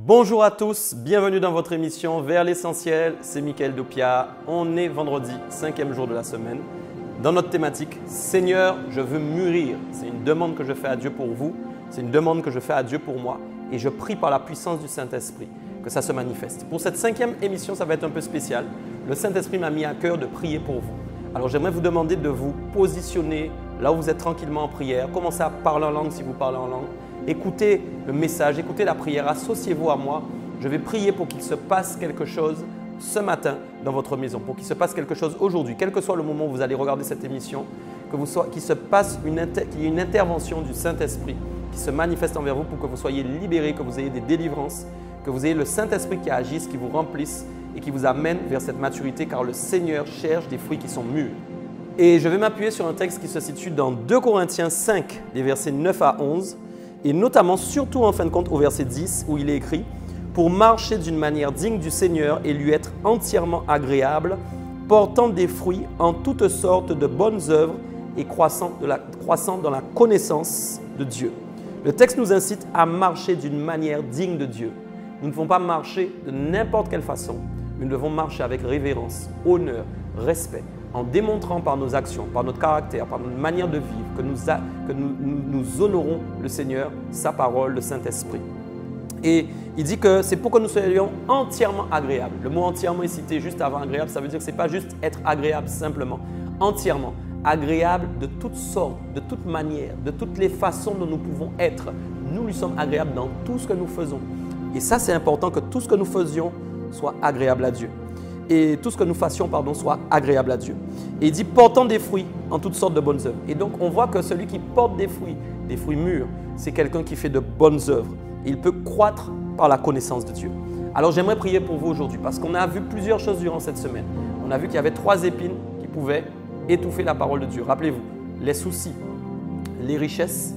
Bonjour à tous, bienvenue dans votre émission Vers l'essentiel, c'est Michael Dopia. On est vendredi, 5e jour de la semaine. Dans notre thématique, Seigneur, je veux mûrir. C'est une demande que je fais à Dieu pour vous, c'est une demande que je fais à Dieu pour moi. Et je prie par la puissance du Saint-Esprit que ça se manifeste. Pour cette 5e émission, ça va être un peu spécial. Le Saint-Esprit m'a mis à cœur de prier pour vous. Alors j'aimerais vous demander de vous positionner là où vous êtes tranquillement en prière. Commencez à parler en langue si vous parlez en langue. Écoutez le message, écoutez la prière, associez-vous à moi. Je vais prier pour qu'il se passe quelque chose ce matin dans votre maison, pour qu'il se passe quelque chose aujourd'hui, quel que soit le moment où vous allez regarder cette émission, qu'il se passe qu'il y ait une intervention du Saint-Esprit qui se manifeste envers vous pour que vous soyez libérés, que vous ayez des délivrances, que vous ayez le Saint-Esprit qui agisse, qui vous remplisse et qui vous amène vers cette maturité, car le Seigneur cherche des fruits qui sont mûrs. Et je vais m'appuyer sur un texte qui se situe dans 2 Corinthiens 5, les versets 9 à 11, et notamment, surtout en fin de compte, au verset 10, où il est écrit « Pour marcher d'une manière digne du Seigneur et lui être entièrement agréable, portant des fruits en toutes sortes de bonnes œuvres et croissant dans la connaissance de Dieu. » Le texte nous incite à marcher d'une manière digne de Dieu. Nous ne devons pas marcher de n'importe quelle façon, mais nous devons marcher avec révérence, honneur, respect, en démontrant par nos actions, par notre caractère, par notre manière de vivre, que nous honorons le Seigneur, sa parole, le Saint-Esprit. Et il dit que c'est pour que nous soyons entièrement agréables. Le mot entièrement est cité juste avant agréable, ça veut dire que ce n'est pas juste être agréable simplement, entièrement. Agréable de toutes sortes, de toutes manières, de toutes les façons dont nous pouvons être. Nous lui sommes agréables dans tout ce que nous faisons. Et ça, c'est important que tout ce que nous faisions soit agréable à Dieu. Et tout ce que nous fassions, soit agréable à Dieu. Et il dit portant des fruits en toutes sortes de bonnes œuvres. Et donc, on voit que celui qui porte des fruits mûrs, c'est quelqu'un qui fait de bonnes œuvres. Et il peut croître par la connaissance de Dieu. Alors, j'aimerais prier pour vous aujourd'hui parce qu'on a vu plusieurs choses durant cette semaine. On a vu qu'il y avait 3 épines qui pouvaient étouffer la parole de Dieu. Rappelez-vous, les soucis, les richesses,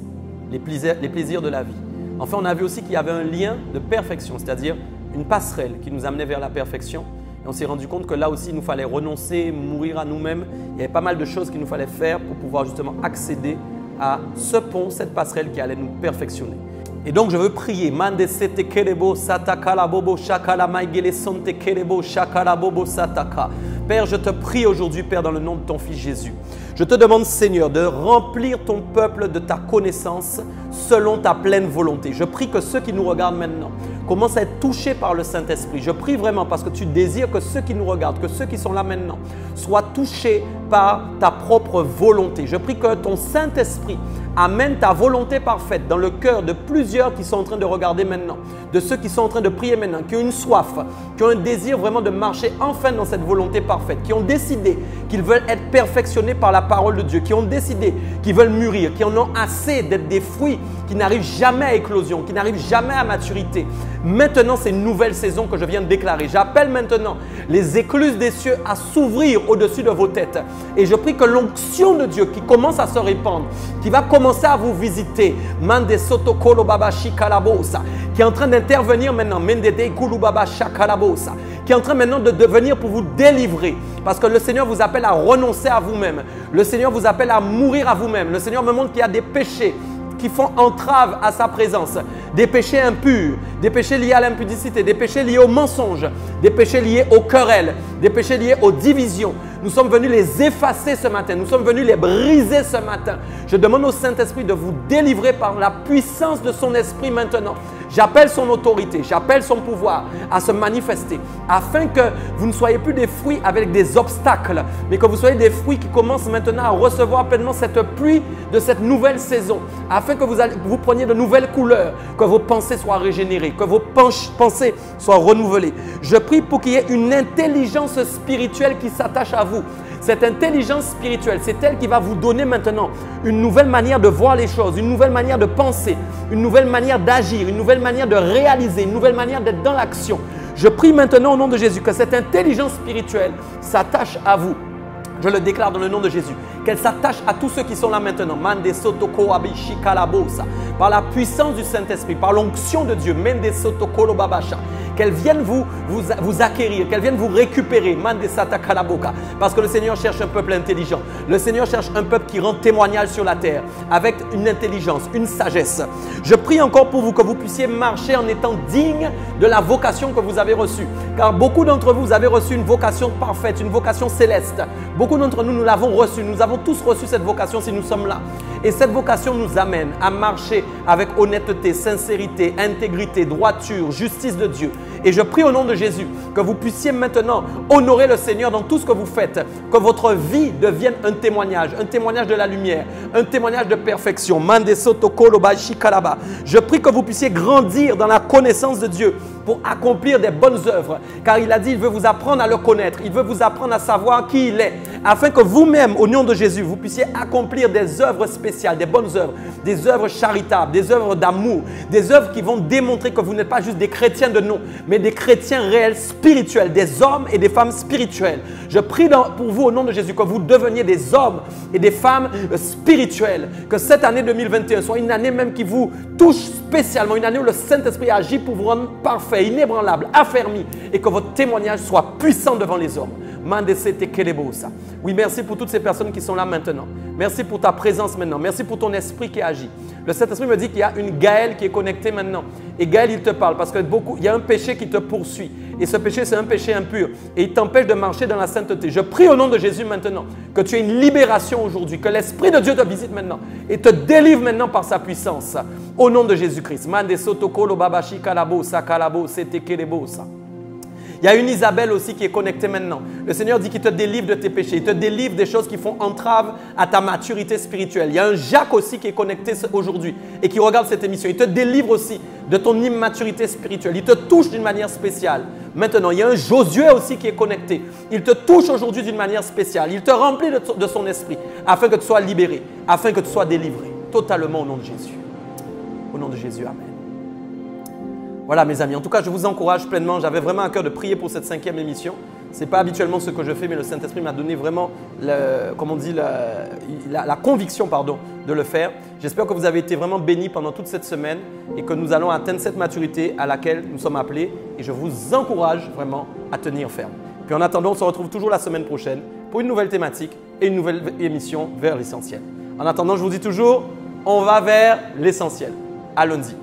les plaisirs de la vie. Enfin, on a vu aussi qu'il y avait un lien de perfection, c'est-à-dire une passerelle qui nous amenait vers la perfection. Et on s'est rendu compte que là aussi, il nous fallait renoncer, mourir à nous-mêmes. Il y avait pas mal de choses qu'il nous fallait faire pour pouvoir justement accéder à ce pont, cette passerelle qui allait nous perfectionner. Et donc, je veux prier. Mande sete kerebo sataka la bobo shakala maigele sonte kerebo shakala bobo sataka. Père, je te prie aujourd'hui, Père, dans le nom de ton Fils Jésus. Je te demande, Seigneur, de remplir ton peuple de ta connaissance selon ta pleine volonté. Je prie que ceux qui nous regardent maintenant commencent à être touchés par le Saint-Esprit. Je prie vraiment parce que tu désires que ceux qui nous regardent, que ceux qui sont là maintenant, soient touchés par ta propre volonté. Je prie que ton Saint-Esprit amène ta volonté parfaite dans le cœur de plusieurs qui sont en train de regarder maintenant, de ceux qui sont en train de prier maintenant, qui ont une soif, qui ont un désir vraiment de marcher enfin dans cette volonté parfaite, qui ont décidé qu'ils veulent être perfectionnés par la parole de Dieu, qui ont décidé qu'ils veulent mûrir, qui en ont assez d'être des fruits qui n'arrivent jamais à éclosion, qui n'arrivent jamais à maturité. Maintenant, c'est une nouvelle saison que je viens de déclarer. J'appelle maintenant les écluses des cieux à s'ouvrir au-dessus de vos têtes. Et je prie que l'onction de Dieu qui commence à se répandre, qui va commencer à vous visiter, Mande Sotokolo Baba Shikalabosa, qui est en train d'intervenir maintenant, Mendede Kulu Baba Shakalabosa, qui est en train maintenant de devenir pour vous délivrer. Parce que le Seigneur vous appelle à renoncer à vous-même. Le Seigneur vous appelle à mourir à vous-même. Le Seigneur me montre qu'il y a des péchés qui font entrave à sa présence, des péchés impurs, des péchés liés à l'impudicité, des péchés liés au mensonge, des péchés liés aux querelles, des péchés liés aux divisions. Nous sommes venus les effacer ce matin, nous sommes venus les briser ce matin. Je demande au Saint-Esprit de vous délivrer par la puissance de son esprit maintenant. J'appelle son autorité, j'appelle son pouvoir à se manifester afin que vous ne soyez plus des fruits avec des obstacles, mais que vous soyez des fruits qui commencent maintenant à recevoir pleinement cette pluie de cette nouvelle saison, afin que vous preniez de nouvelles couleurs, que vos pensées soient régénérées, que vos pensées soient renouvelées. Je prie pour qu'il y ait une intelligence spirituelle qui s'attache à vous. Cette intelligence spirituelle, c'est elle qui va vous donner maintenant une nouvelle manière de voir les choses, une nouvelle manière de penser, une nouvelle manière d'agir, une nouvelle manière de réaliser, une nouvelle manière d'être dans l'action. Je prie maintenant au nom de Jésus que cette intelligence spirituelle s'attache à vous. Je le déclare dans le nom de Jésus. qu'elle s'attache à tous ceux qui sont là maintenant. Mande sotoko abishi kalabosa. Par la puissance du Saint-Esprit, par l'onction de Dieu, mende sotoko lo babasha. Qu'elle vienne vous acquérir, qu'elle vienne vous récupérer. Mande sata kalaboka. Parce que le Seigneur cherche un peuple intelligent. Le Seigneur cherche un peuple qui rend témoignage sur la terre avec une intelligence, une sagesse. Je prie encore pour vous que vous puissiez marcher en étant digne de la vocation que vous avez reçue. Car beaucoup d'entre vous avez reçu une vocation parfaite, une vocation céleste. Beaucoup d'entre nous, nous l'avons reçue. Nous avons tous reçu cette vocation si nous sommes là. Et cette vocation nous amène à marcher avec honnêteté, sincérité, intégrité, droiture, justice de Dieu. Et je prie au nom de Jésus que vous puissiez maintenant honorer le Seigneur dans tout ce que vous faites. Que votre vie devienne un témoignage de la lumière, un témoignage de perfection. Je prie que vous puissiez grandir dans la connaissance de Dieu pour accomplir des bonnes œuvres. Car il a dit, il veut vous apprendre à le connaître. Il veut vous apprendre à savoir qui il est. Afin que vous-même, au nom de Jésus, vous puissiez accomplir des œuvres spéciales, des bonnes œuvres, des œuvres charitables, des œuvres d'amour, des œuvres qui vont démontrer que vous n'êtes pas juste des chrétiens de nom, mais des chrétiens réels, spirituels, des hommes et des femmes spirituels. Je prie pour vous au nom de Jésus que vous deveniez des hommes et des femmes spirituelles. Que cette année 2021 soit une année même qui vous touche spécialement, une année où le Saint-Esprit agit pour vous rendre parfait, inébranlable, affermi et que votre témoignage soit puissant devant les hommes. Oui, merci pour toutes ces personnes qui sont là maintenant. Merci pour ta présence maintenant. Merci pour ton esprit qui agit. Le Saint-Esprit me dit qu'il y a une Gaëlle qui est connectée maintenant. Et Gaëlle, il te parle parce qu'il y a un péché qui te poursuit. Et ce péché, c'est un péché impur. Et il t'empêche de marcher dans la sainteté. Je prie au nom de Jésus maintenant que tu aies une libération aujourd'hui. Que l'Esprit de Dieu te visite maintenant et te délivre maintenant par sa puissance. Au nom de Jésus-Christ. Il y a une Isabelle aussi qui est connectée maintenant. Le Seigneur dit qu'il te délivre de tes péchés. Il te délivre des choses qui font entrave à ta maturité spirituelle. Il y a un Jacques aussi qui est connecté aujourd'hui et qui regarde cette émission. Il te délivre aussi de ton immaturité spirituelle. Il te touche d'une manière spéciale. Maintenant, il y a un Josué aussi qui est connecté. Il te touche aujourd'hui d'une manière spéciale. Il te remplit de son esprit afin que tu sois libéré, afin que tu sois délivré. Totalement au nom de Jésus. Au nom de Jésus, amen. Voilà mes amis, en tout cas je vous encourage pleinement, j'avais vraiment à cœur de prier pour cette 5e émission. Ce n'est pas habituellement ce que je fais, mais le Saint-Esprit m'a donné vraiment la conviction de le faire. J'espère que vous avez été vraiment bénis pendant toute cette semaine et que nous allons atteindre cette maturité à laquelle nous sommes appelés. Et je vous encourage vraiment à tenir ferme. Puis en attendant, on se retrouve toujours la semaine prochaine pour une nouvelle thématique et une nouvelle émission vers l'essentiel. En attendant, je vous dis toujours, on va vers l'essentiel. Allons-y.